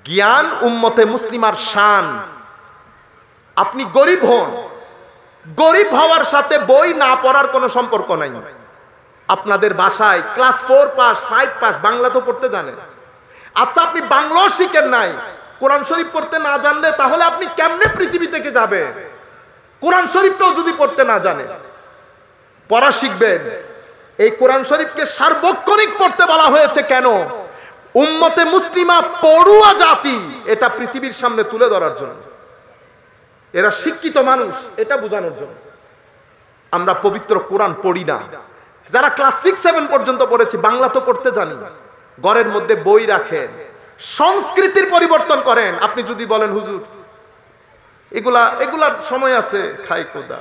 জ্ঞান উম্মতে মুসলিমার শান। আপনি গরিব হন, গরিব হওয়ার সাথে বই না পড়ার কোনো সম্পর্ক নাই। আপনাদের বাসায় ক্লাস 4 পাস 5 পাস বাংলা তো পড়তে জানেন, আচ্ছা আপনি বাংলাও শিখেন নাই, কোরআন শরীফ পড়তে না জানলে তাহলে আপনি কেমনে পৃথিবী থেকে যাবেন? কোরআন শরীফটাও যদি পড়তে না জানেন, পড়া শিখবেন। এই কোরআন শরীফকে সার্বক্ষণিক পড়তে বলা হয়েছে কেন? উম্মতে মুসলিমা পড়ুয়া জাতি, এটা পৃথিবীর সামনে তুলে ধরার জন্য। এরা শিক্ষিত মানুষ, এটা বোঝানোর জন্য। আমরা পবিত্র কোরআন পড়ি না। যারা ক্লাস 6-7 পর্যন্ত পড়েছি, বাংলা তো পড়তে জানি, ঘরের মধ্যে বই রাখেন, সংস্কৃতির পরিবর্তন করেন। আপনি যদি বলেন হুজুর এগুলার সময় আছে, খাই খোদা।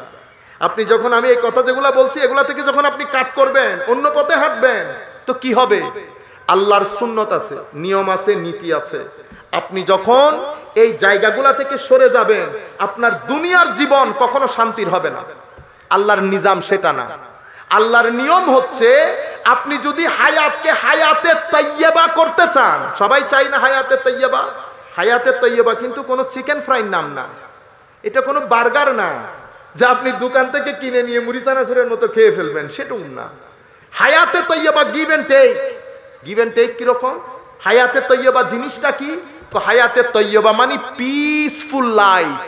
আপনি যখন আমি এই কথা যেগুলা বলছি এগুলা থেকে যখন আপনি কাট করবেন, অন্য পথে হাঁটবেন, তো কি হবে? আল্লাহর সুন্নত আছে, নিয়ম আছে, নীতি আছে। আপনি যখন এই জায়গাগুলা থেকে সরে যাবেন, আপনার দুনিয়ার জীবন কখনো শান্তির হবে না। আল্লাহর নিজাম সেটা না। আল্লাহর নিয়ম হচ্ছে, আপনি যদি হায়াতকে হায়াতে তাইয়্যিবা করতে চান, সবাই চাই না হায়াতে তাইয়্যিবা? হায়াতে তাইয়্যিবা কিন্তু কোনো চিকেন ফ্রাইর নাম না, এটা কোনো বার্গার না যে আপনি দোকান থেকে কিনে নিয়ে মুড়ি চানাচুরের মতো খেয়ে ফেলবেন, সেটাও না। হায়াতে তাইয়্যিবা give and take. Give and take কিরকম? হায়াতে তাইয়্যিবা জিনিসটা কি? হায়াতে তাইয়্যিবা মানে পিসফুল লাইফ,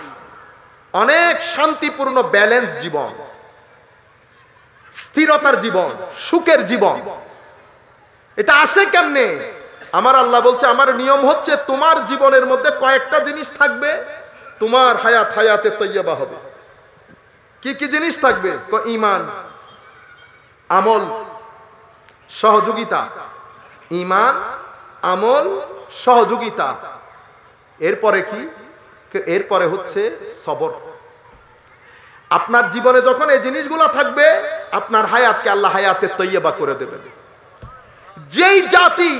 অনেক শান্তিপূর্ণ ব্যালেন্স জীবন, স্থিরতার জীবন, সুখের জীবন। এটা আসে কেমনে? আমার আল্লাহ বলছে, আমার নিয়ম হচ্ছে তোমার জীবনের মধ্যে কয়েকটা জিনিস থাকবে, তোমার হায়াতে তাইয়্যিবা হবে। কি কি জিনিস থাকবে? ঈমান, আমল, সহযোগিতা। ঈমান, আমল, সহযোগিতা। এরপরে কি? এরপরে হচ্ছে সবর। আপনার জীবনে যখন এই জিনিসগুলো থাকবে, আপনার হায়াতকে আল্লাহ হায়াতে তাইয়্যিবা করে দেবেন। যেই জাতি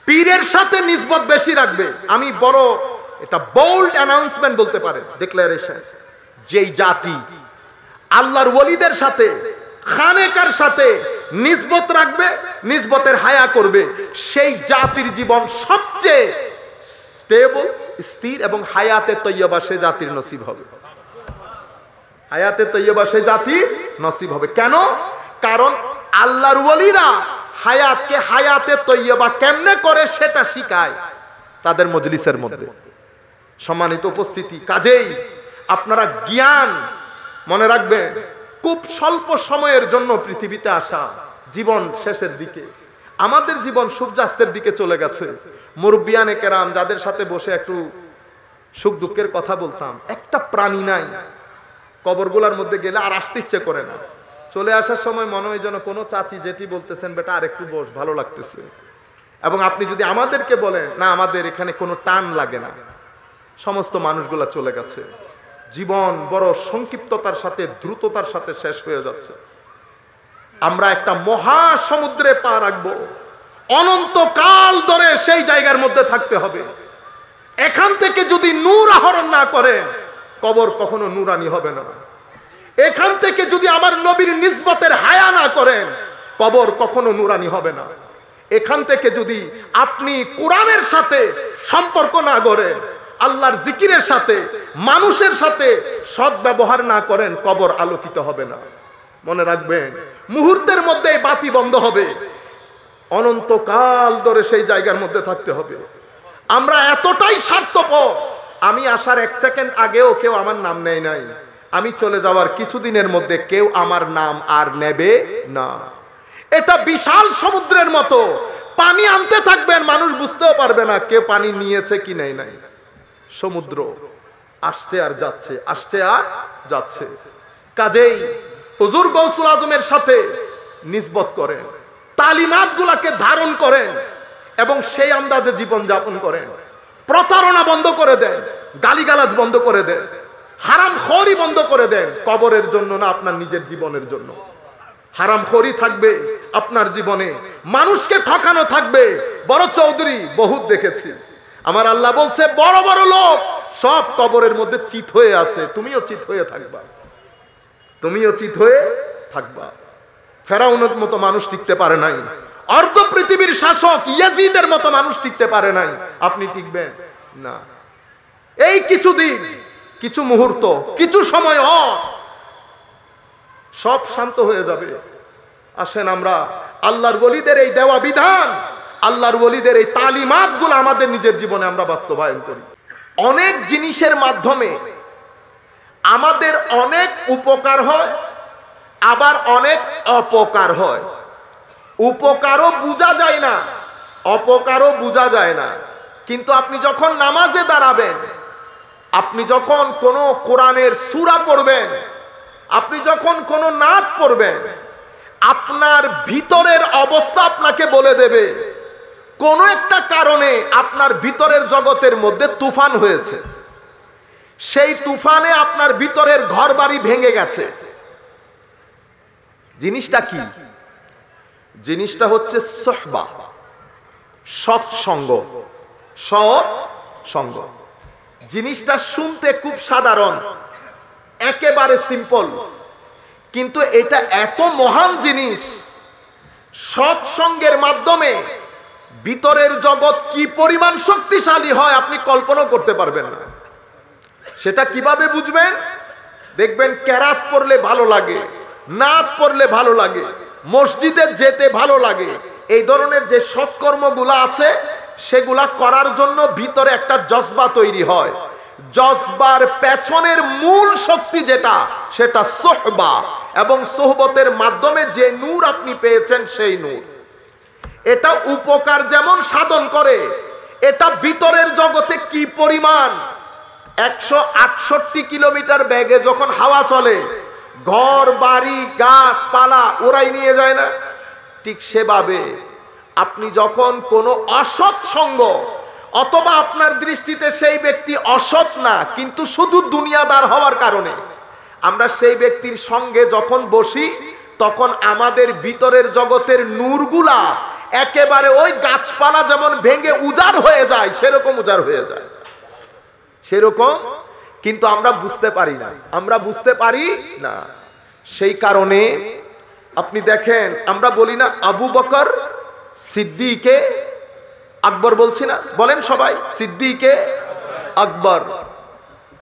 পীরের সাথে নিসবত বেশি রাখবে, আমি বড় এটা বোল্ড অ্যানাউন্সমেন্ট বলতে পারেন, ডিক্লারেশন, যেই জাতি আল্লাহর ওলিদের সাথে, খানেকার সাথে নিসবত রাখবে, নিসবতের হায়া করবে, সেই জাতির জীবন সবচেয়ে স্টেবল, স্থির এবং হায়াতে তাইয়্যিবা সে জাতির নসিব হবে। হায়াতে তাইয়্যিবা সে জাতির নসিব হবে। কেন? কারণ আল্লাহর ওলিরা হায়াতকে হায়াতে তাইয়্যিবা কেমনে করে সেটা শিখায় তাদের মজলিসের মধ্যে। সম্মানিত উপস্থিতি, কাজেই আপনারা জ্ঞান মনে রাখবেন, খুব স্বল্প সময়ের জন্য পৃথিবীতে আসা, জীবন শেষের দিকে, আমাদের জীবন সূর্যাস্তের দিকে চলে গেছে। মুরব্বিয়ানে কেরাম যাদের সাথে বসে একটু সুখ দুঃখের কথা বলতাম, একটা প্রাণী নাই কবরগুলার মধ্যে গেলে আর আসতে ইচ্ছে করে না। চলে আসার সময় মনে হয় যেন কোনো চাচি যেটি বলতেছেন, বেটা আরেকটু বস, ভালো লাগতেছে। এবং আপনি যদি আমাদেরকে বলেন, না আমাদের এখানে কোনো টান লাগে না। সমস্ত মানুষগুলা চলে গেছে, জীবন বড় সংক্ষিপ্ততার সাথে, দ্রুততার সাথে শেষ হয়ে যাচ্ছে। আমরা একটা মহাসমুদ্রে পা রাখবো, অনন্তকাল ধরে সেই জায়গার মধ্যে থাকতে হবে। এখান থেকে যদি নূর আহরণ না করেন, কবর কখনো নূরানি হবে না। এখান থেকে যদি আমার নবীর নিসবতের হায়া না করেন, কবর কখনো নূরানি হবে না। এখান থেকে যদি আপনি কোরআনের সাথে সম্পর্ক না গড়েন, আল্লাহর জিকিরের সাথে, মানুষের সাথে সৎ ব্যবহার না করেন, কবর আলোকিত হবে না। মনে রাখবেন, মুহূর্তের মধ্যে বাতি বন্ধ হবে, অনন্তকাল ধরে সেই জায়গার মধ্যে থাকতে হবে। আমরা এতটাই স্বার্থপর, আমি আসার 1 সেকেন্ড আগেও কেউ আমার নাম নেয় নাই, আমি চলে যাওয়ার কিছুদিনের মধ্যে কেউ আমার নাম আর নেবে না। এটা বিশাল সমুদ্রের মতো, পানি আনতে থাকবেন, মানুষ বুঝতেও পারবে না কেউ পানি নিয়েছে কি নেই নাই। সমুদ্র আসছে আর যাচ্ছে, আসছে আর যাচ্ছে। কাজেই হুজুর গৌসুল আজমের সাথে নিসবত করেন, তালিমাত গুলাকে ধারণ করেন এবং সেই আন্দাজে জীবন যাপন করেন। প্রতারণা বন্ধ করে দেন, গালিগালাজ বন্ধ করে দেন, হারামখোরি বন্ধ করে দেন। কবরের জন্য না, আপনার নিজের জীবনের জন্য। হারামখোরি থাকবে আপনার জীবনে, মানুষকে ঠকানো থাকবে। বড় চৌধুরী বহুত দেখেছি। আমার আল্লাহ বলছে, বড় বড় লোক সব কবরের মধ্যে চিত হয়ে আছে, তুমিও চিত হয়ে থাকবা, তুমিও চিত হয়ে থাকবা। ফেরাউনের মতো মানুষ টিকতে পারে নাই, অর্ধ পৃথিবীর শাসক ইয়াজিদের মতো মানুষ টিকতে পারে নাই, আপনি টিকবেন না। এই কিছুদিন, কিছু মুহূর্ত, কিছু সময় সব শান্ত হয়ে যাবে। আসেন আমরা আল্লাহর ওলিদের এই দেওয়া বিধান, আল্লাহর ওলিদের এই তালিমাত গুলো আমাদের নিজের জীবনে আমরা বাস্তবায়ন করি। অনেক জিনিসের মাধ্যমে আমাদের অনেক উপকার হয়, আবার অনেক অপকার হয়। উপকারও বোঝা যায় না, অপকারও বোঝা যায় না। কিন্তু আপনি যখন নামাজে দাঁড়াবেন, আপনি যখন কোনো কোরআনের সূরা পড়বেন, আপনি যখন কোনো নাত পড়বেন, আপনার ভিতরের অবস্থা আপনাকে বলে দেবে কোনো একটা কারণে আপনার ভিতরের জগতের মধ্যে তুফান হয়েছে, সেই তুফানে আপনার ভিতরের ঘরবাড়ি ভেঙে গেছে। জিনিসটা কি? জিনিসটা হচ্ছে সোহবা, সৎসঙ্গ। সৎসঙ্গ জিনিসটা শুনতে খুব সাধারণ, একেবারে সিম্পল, কিন্তু এটা এত মহান জিনিস। সৎসঙ্গের মাধ্যমে ভিতরের জগৎ কি পরিমাণ শক্তিশালী হয় আপনি কল্পনা করতে পারবেন না। সেটা কিভাবে বুঝবেন? দেখবেন কেরাত পড়লে ভালো লাগে, নাত পড়লে ভালো লাগে, মসজিদে যেতে ভালো লাগে। এই ধরনের যে সৎকর্মগুলো আছে সেগুলা করার জন্য ভিতরে একটা জজবা তৈরি হয়। জজবার পেছনের মূল শক্তি যেটা, সেটা সোহবা, এবং সোহবতের মাধ্যমে যে নূর আপনি পেয়েছেন সেই নূর। এটা উপকার যেমন সাধন করে, এটা ভিতরের জগতে কি পরিমাণ 168 কিলোমিটার বেগে যখন হাওয়া চলে, ঘর বাড়ি গাছপালা ওরাই নিয়ে যায় না? ঠিক সেভাবে আপনি যখন কোনো অসৎ সঙ্গ, অথবা আপনার দৃষ্টিতে সেই ব্যক্তি অসৎ না কিন্তু শুধু দুনিয়াদার হওয়ার কারণে আমরা সেই ব্যক্তির সঙ্গে যখন বসি, তখন আমাদের ভিতরের জগতের নূরগুলা একেবারে ওই গাছপালা যেমন ভেঙে উজাড় হয়ে যায়, সেরকম উজাড় হয়ে যায়, সেরকম। কিন্তু আমরা বুঝতে পারি না, আমরা বুঝতে পারি না। সেই কারণে আপনি দেখেন, আমরা বলি না আবু বকর সিদ্দিকে আকবর, বলছি না? বলেন সবাই সিদ্দিকে আকবর।